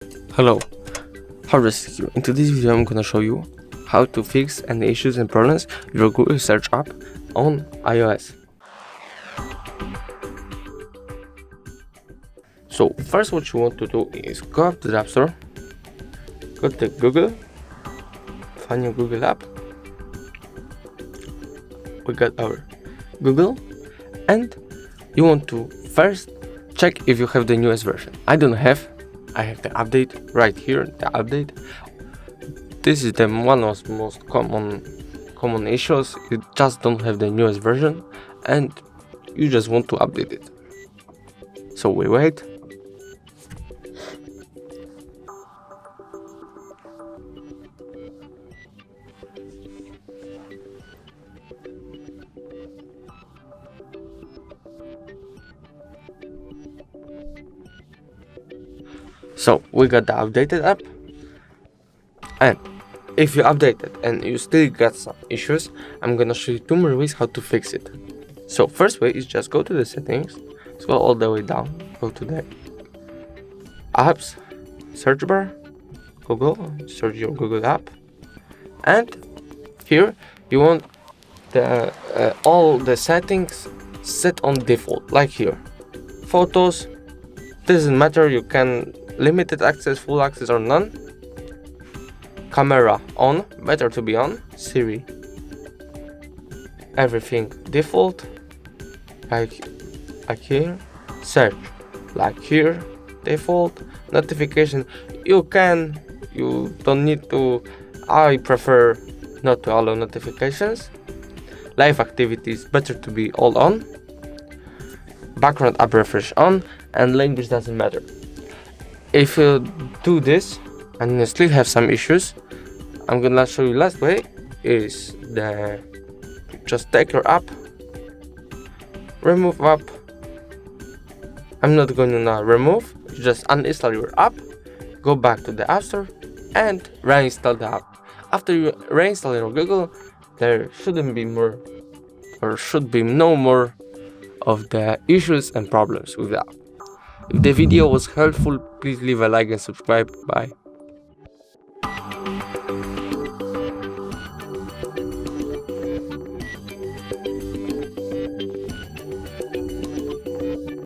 Hello, Harvest here. In today's video I'm gonna show you how to fix any issues and problems with your Google Search app on iOS. So first what you want to do is go up to the App Store, go to Google, find your Google app. We got our Google, and you want to first check if you have the newest version. I don't have. I have the update right here. The update. This is the one of the most common issues. You just don't have the newest version, and you just want to update it. So we wait. So we got the updated app, and if you update it and you still got some issues, I'm gonna show you two more ways how to fix it. So first way is just go to the settings, scroll all the way down, go to the apps, search bar, Google, search your Google app, and here you want the all the settings set on default, like here. Photos, doesn't matter, you can limited access, full access, or none. Camera on, better to be on. Siri, everything default, like here. Search, like here, default. Notification, you don't need to. I prefer not to allow notifications. Live activities, better to be all on. Background app refresh on, and language doesn't matter. If you do this and you still have some issues, I'm gonna show you last way is just take your app, remove app. I'm not gonna remove, just uninstall your app, go back to the App Store and reinstall the app. After you reinstall your Google, there shouldn't be more, or should be no more of the issues and problems with the app. If the video was helpful, please leave a like and subscribe. Bye.